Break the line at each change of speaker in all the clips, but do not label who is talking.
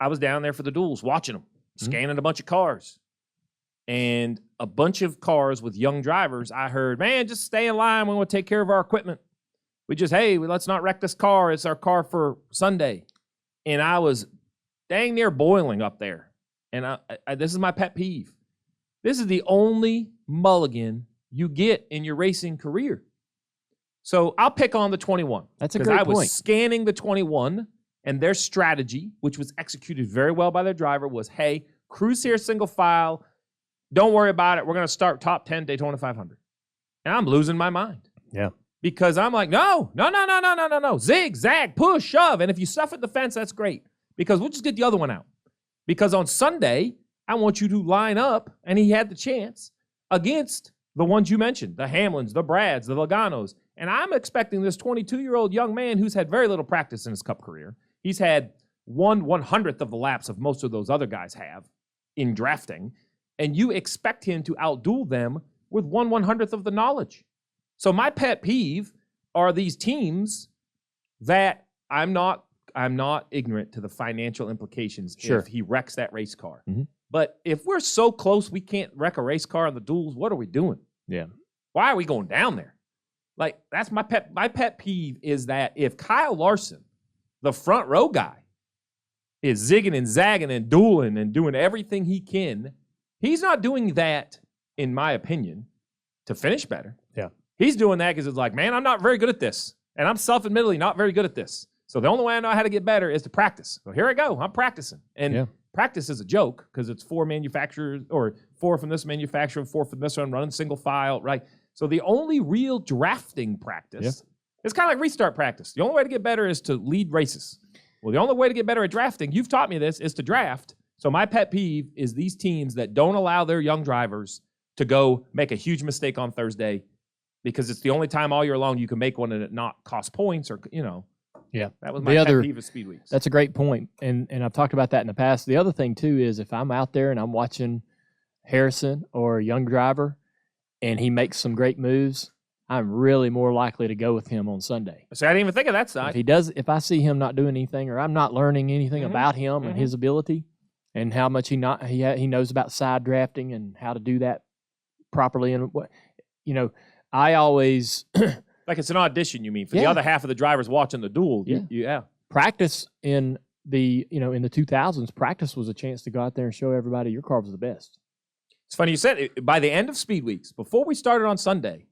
I was down there for the duels, watching them, scanning a bunch of cars. And a bunch of cars with young drivers, I heard, man, just stay in line. We want to take care of our equipment. Let's not wreck this car. It's our car for Sunday. And I was dang near boiling up there. And this is my pet peeve. This is the only mulligan you get in your racing career. So I'll pick on the 21.
That's a great point.
Because I was scanning the 21, and their strategy, which was executed very well by their driver, was, hey, cruise here single file. Don't worry about it. We're going to start top 10 Daytona 500. And I'm losing my mind.
Yeah.
Because I'm like, no. Zig, zag, push, shove. And if you stuff at the fence, that's great. Because we'll just get the other one out. Because on Sunday, I want you to line up, and he had the chance, against the ones you mentioned, the Hamlins, the Brads, the Logano's. And I'm expecting this 22-year-old young man who's had very little practice in his Cup career. He's had 1/100th of the laps of most of those other guys have in drafting. And you expect him to outduel them with 1/100th of the knowledge. So my pet peeve are these teams that I'm not ignorant to the financial implications if he wrecks that race car.
Mm-hmm.
But if we're so close we can't wreck a race car in the duels, what are we doing?
Yeah.
Why are we going down there? Like, that's my pet peeve is that if Kyle Larson, the front row guy, is zigging and zagging and dueling and doing everything he can, he's not doing that, in my opinion, to finish better.
Yeah.
He's doing that because it's like, man, I'm not very good at this. And I'm self-admittedly not very good at this. So the only way I know how to get better is to practice. So here I go. I'm practicing. And practice is a joke because it's 4 manufacturers, or 4 from this manufacturer, 4 from this one, running single file, right? So the only real drafting practice is kind of like restart practice. The only way to get better is to lead races. Well, the only way to get better at drafting, you've taught me this, is to draft. So my pet peeve is these teams that don't allow their young drivers to go make a huge mistake on Thursday because it's the only time all year long you can make one and it not cost points or,
Yeah.
That was my pet peeve of Speed Weeks.
That's a great point. And I've talked about that in the past. The other thing, too, is if I'm out there and I'm watching Harrison or a young driver and he makes some great moves, I'm really more likely to go with him on Sunday.
So I didn't even think of that side.
If I see him not doing anything or I'm not learning anything about him and his ability and how much he knows about side drafting and how to do that properly, and I always
like it's an audition, you mean, for the other half of the drivers watching the duel. Yeah.
Practice in the 2000s, practice was a chance to go out there and show everybody your car was the best.
It's funny you said it. By the end of Speed Weeks, before we started on Sunday,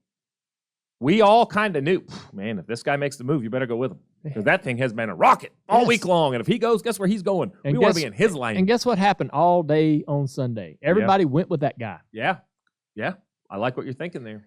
we all kind of knew, man, if this guy makes the move, you better go with him. Because that thing has been a rocket all week long. And if he goes, guess where he's going? We want to be in his lane.
And guess what happened all day on Sunday? Everybody went with that guy.
Yeah. I like what you're thinking there.